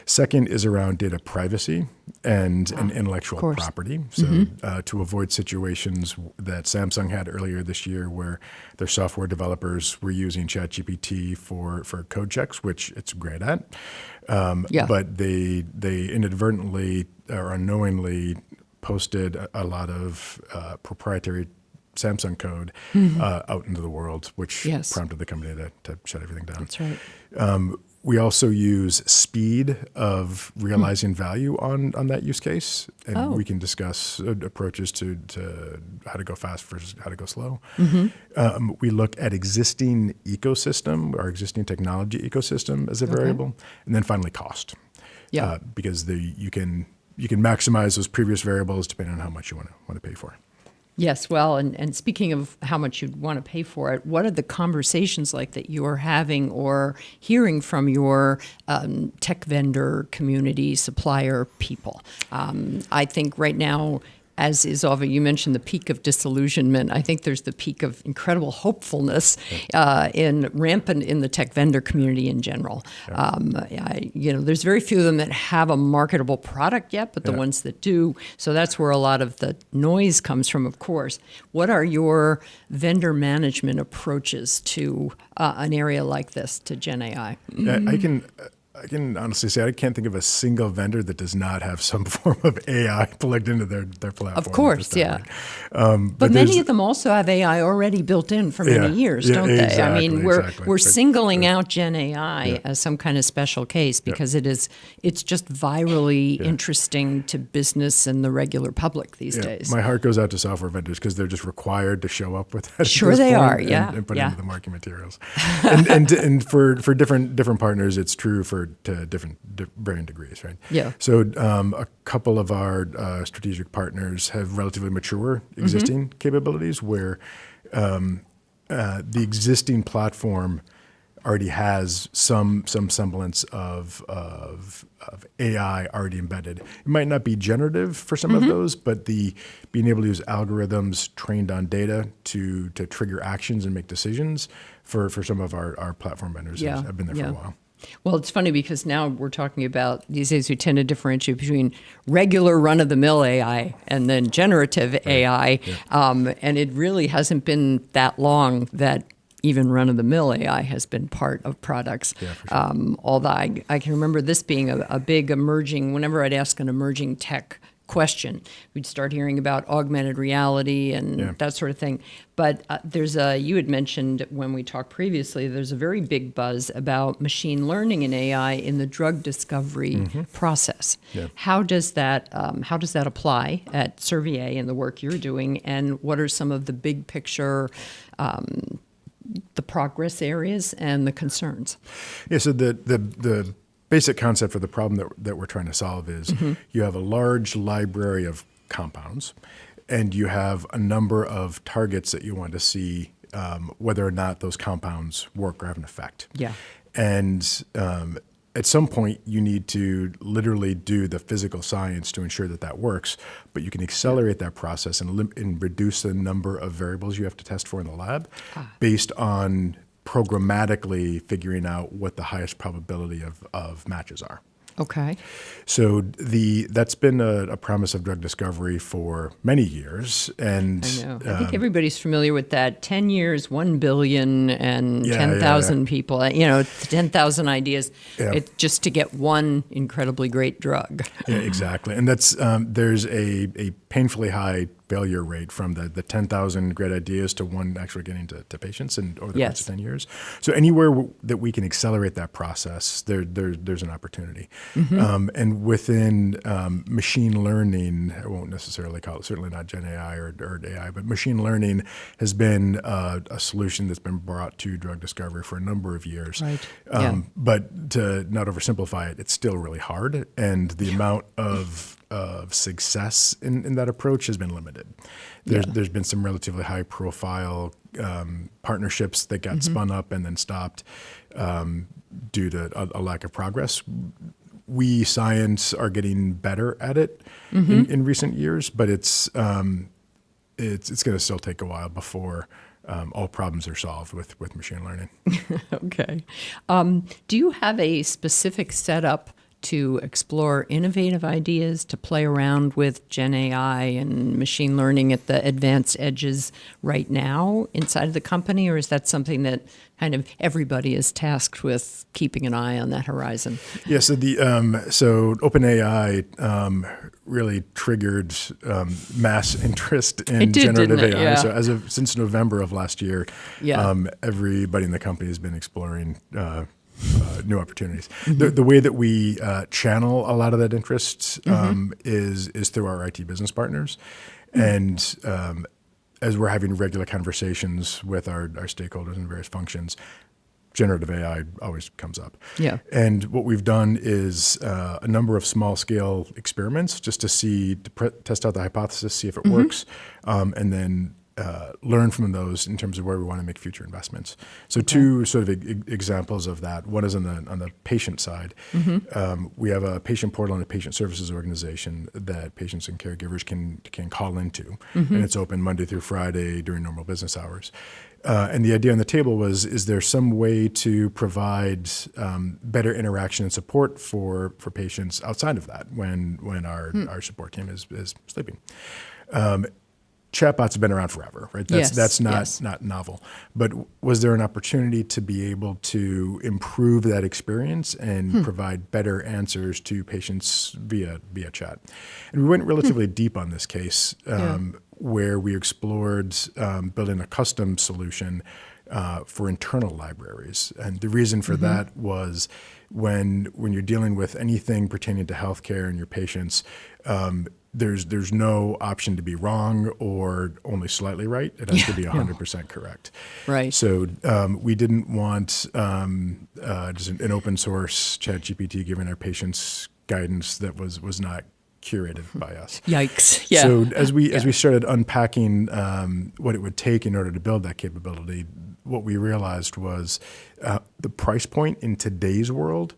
Second is around data privacy and intellectual property. So to avoid situations that Samsung had earlier this year where their software developers were using ChatGPT for code checks, which it's great at. But they inadvertently or unknowingly posted a lot of proprietary Samsung code out into the world, which prompted the company to shut everything down. That's right. We also use speed of realizing value on that use case, and we can discuss approaches to how to go fast versus how to go slow. We look at existing ecosystem, our existing technology ecosystem as a variable, and then finally cost. Because you can maximize those previous variables depending on how much you want to pay for. Yes, well, and speaking of how much you'd want to pay for it, what are the conversations like that you're having or hearing from your tech vendor community, supplier people? I think right now, as is often, you mentioned the peak of disillusionment. I think there's the peak of incredible hopefulness rampant in the tech vendor community in general. There's very few of them that have a marketable product yet, but the ones that do. So that's where a lot of the noise comes from, of course. What are your vendor management approaches to an area like this, to GenAI? I can honestly say I can't think of a single vendor that does not have some form of AI plugged into their platform. Of course, but many of them also have AI already built in for many years, don't they? I mean, we're singling out GenAI as some kind of special case because it's just virally interesting to business and the regular public these days. My heart goes out to software vendors because they're just required to show up with that. Sure, they are. And put into the marketing materials. and for different partners, it's true to different varying degrees, right? Yeah. So a couple of our strategic partners have relatively mature existing capabilities where the existing platform already has some semblance of AI already embedded. It might not be generative for some of those, but being able to use algorithms trained on data to trigger actions and make decisions for some of our platform vendors have been there for a while. Well, it's funny because now we're talking about these days we tend to differentiate between regular run-of-the-mill AI and then generative AI. And it really hasn't been that long that even run-of-the-mill AI has been part of products. Yeah, for sure. Although I can remember this being a big emerging, whenever I'd ask an emerging tech question. We'd start hearing about augmented reality and that sort of thing. But you had mentioned when we talked previously, there's a very big buzz about machine learning and AI in the drug discovery process. Yeah. How does that apply at Servier and the work you're doing, and what are some of the big picture the progress areas and the concerns? Yeah, so the basic concept for the problem that we're trying to solve is you have a large library of compounds, and you have a number of targets that you want to see whether or not those compounds work or have an effect. Yeah. And at some point, you need to literally do the physical science to ensure that that works, but you can accelerate that process and reduce the number of variables you have to test for in the lab based on programmatically figuring out what the highest probability of matches are. Okay. So that's been a promise of drug discovery for many years. And I know. I think everybody's familiar with that. 10 years, 1 billion, and 10,000 people. 10,000 ideas just to get one incredibly great drug. Yeah, exactly. And that's there's a painfully high failure rate from the 10,000 great ideas to one actually getting to patients over the course of 10 years. So anywhere that we can accelerate that process, there's an opportunity. And within machine learning, I won't necessarily call it, certainly not GenAI or AI, but machine learning has been a solution that's been brought to drug discovery for a number of years. Right. But to not oversimplify it, it's still really hard. And the amount of success in that approach has been limited. There's been some relatively high profile partnerships that got spun up and then stopped due to a lack of progress. We science are getting better at it in recent years, but it's going to still take a while before all problems are solved with machine learning. Okay. Do you have a specific setup to explore innovative ideas, to play around with GenAI and machine learning at the advanced edges right now inside of the company, or is that something that kind of everybody is tasked with keeping an eye on that horizon? Yeah, so so OpenAI really triggered mass interest in generative AI. Yeah. So since November of last year, everybody in the company has been exploring new opportunities. The way that we channel a lot of that interest is through our IT business partners. And as we're having regular conversations with our stakeholders in various functions, generative AI always comes up. Yeah. And what we've done is a number of small-scale experiments just to test out the hypothesis, see if it works, and then learn from those in terms of where we want to make future investments. So two sort of examples of that. One is on the patient side. We have a patient portal and a patient services organization that patients and caregivers can call into, and it's open Monday through Friday during normal business hours. And the idea on the table was, is there some way to provide better interaction and support for patients outside of that when our support team is sleeping? Chatbots have been around forever, right? That's not novel. But was there an opportunity to be able to improve that experience and provide better answers to patients via chat? And we went relatively deep on this case, where we explored building a custom solution for internal libraries. And the reason for that was when you're dealing with anything pertaining to healthcare and your patients, there's no option to be wrong or only slightly right. It has to be 100% correct. Right. So we didn't want just an open source ChatGPT giving our patients guidance that was not curated by us. Yikes. Yeah. So as we started unpacking what it would take in order to build that capability, what we realized was the price point in today's world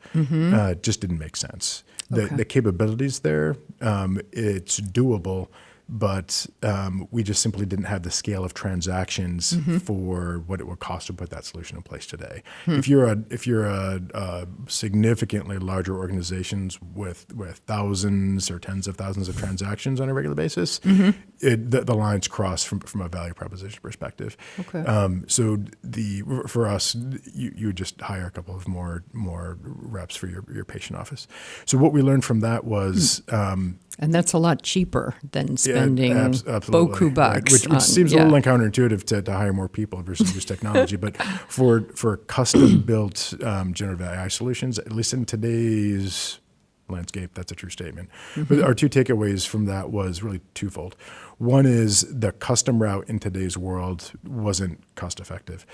just didn't make sense. The capabilities there, it's doable, but we just simply didn't have the scale of transactions for what it would cost to put that solution in place today. If you're a significantly larger organizations with thousands or tens of thousands of transactions on a regular basis, the lines cross from a value proposition perspective. Okay. So for us, you would just hire a couple of more reps for your patient office. So what we learned from that was And that's a lot cheaper than spending absolutely. boku bucks. Which seems a little counterintuitive to hire more people versus use technology. But for custom-built generative AI solutions, at least in today's landscape, that's a true statement. But our two takeaways from that was really twofold. One is the custom route in today's world wasn't cost-effective.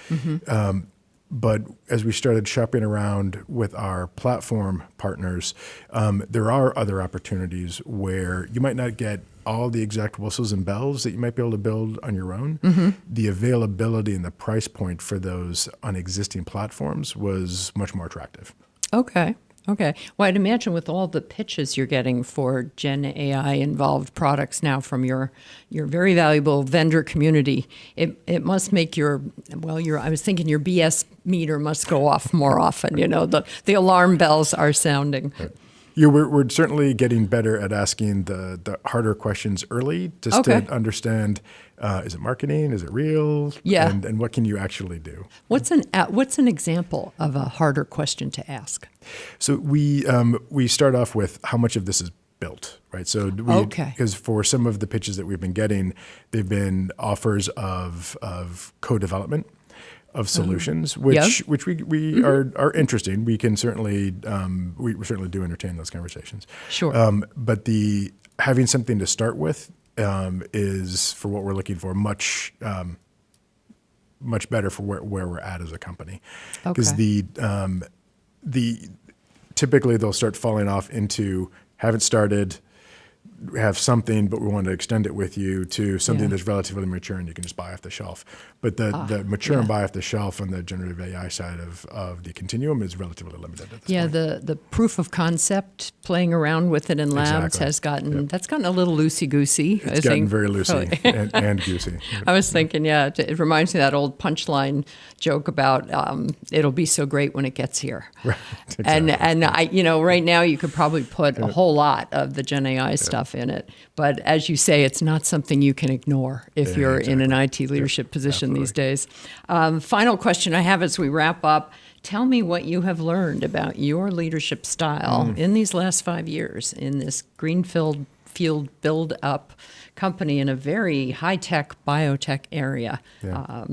But as we started shopping around with our platform partners, there are other opportunities where you might not get all the exact whistles and bells that you might be able to build on your own. The availability and the price point for those on existing platforms was much more attractive. Okay. Well, I'd imagine with all the pitches you're getting for Gen AI involved products now from your very valuable vendor community, it must make I was thinking your BS meter must go off more often. The alarm bells are sounding. Right. We're certainly getting better at asking the harder questions early just to understand, is it marketing? Is it real? Yeah. And what can you actually do? What's an example of a harder question to ask? So we start off with how much of this is built, right? So because for some of the pitches that we've been getting, they've been offers of co-development of solutions, which we are interesting. We can certainly we certainly do entertain those conversations. Sure. But having something to start with is, for what we're looking for, much better for where we're at as a company. Because typically they'll start falling off into haven't started, have something, but we want to extend it with you, to something that's relatively mature and you can just buy off the shelf. But the mature and buy off the shelf on the generative AI side of the continuum is relatively limited at this point. The proof of concept, playing around with it in labs has gotten a little loosey-goosey. It's gotten very loosey and goosey. I was thinking, it reminds me of that old punchline joke about it'll be so great when it gets here. Right, exactly. And right now you could probably put a whole lot of the Gen AI stuff in it. But as you say, it's not something you can ignore if you're in an IT leadership position these days. Final question I have as we wrap up. Tell me what you have learned about your leadership style in these last 5 years in this greenfield build-up company in a very high-tech biotech area. Yeah.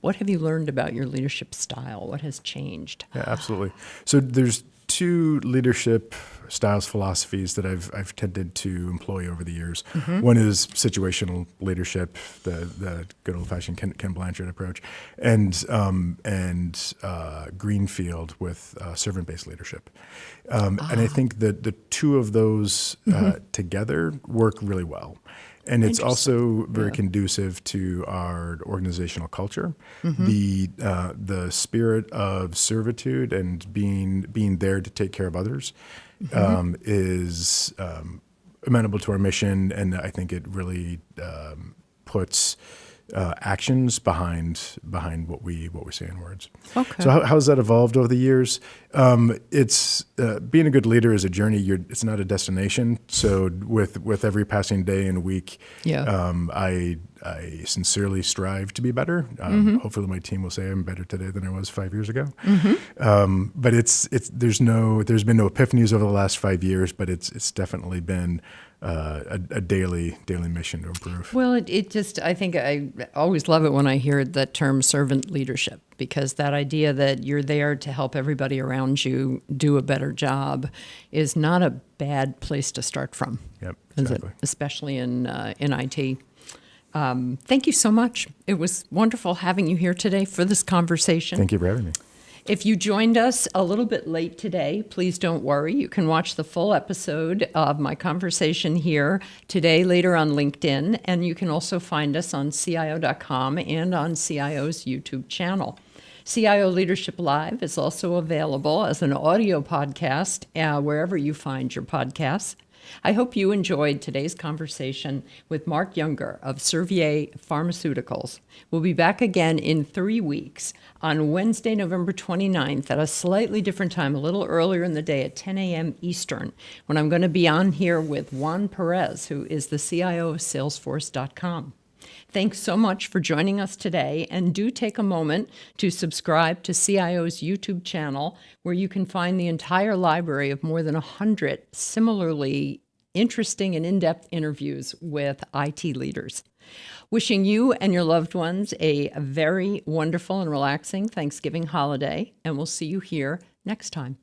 What have you learned about your leadership style? What has changed? Yeah, absolutely. So there's two leadership styles, philosophies that I've tended to employ over the years. One is situational leadership, the good old-fashioned Ken Blanchard approach, and greenfield with servant-based leadership. And I think that the two of those together work really well. And it's also very conducive to our organizational culture. The spirit of servitude and being there to take care of others is amenable to our mission, and I think it really puts actions behind what we say in words. Okay. So how's that evolved over the years? It's being a good leader is a journey. It's not a destination. So with every passing day and week, I sincerely strive to be better. Hopefully, my team will say I'm better today than I was 5 years ago. But there's been no epiphanies over the last 5 years, but it's definitely been a daily mission to improve. Well, I think I always love it when I hear the term servant leadership, because that idea that you're there to help everybody around you do a better job is not a bad place to start from. Yep, exactly. Especially in IT. Thank you so much. It was wonderful having you here today for this conversation. Thank you for having me. If you joined us a little bit late today, please don't worry. You can watch the full episode of my conversation here today, later on LinkedIn, and you can also find us on CIO.com and on CIO's YouTube channel. CIO Leadership Live is also available as an audio podcast wherever you find your podcasts. I hope you enjoyed today's conversation with Mark Yunger of Servier Pharmaceuticals. We'll be back again in 3 weeks on Wednesday, November 29th at a slightly different time, a little earlier in the day at 10 a.m. Eastern, when I'm going to be on here with Juan Perez, who is the CIO of Salesforce.com. Thanks so much for joining us today, and do take a moment to subscribe to CIO's YouTube channel, where you can find the entire library of more than 100 similarly interesting and in-depth interviews with IT leaders. Wishing you and your loved ones a very wonderful and relaxing Thanksgiving holiday, and we'll see you here next time.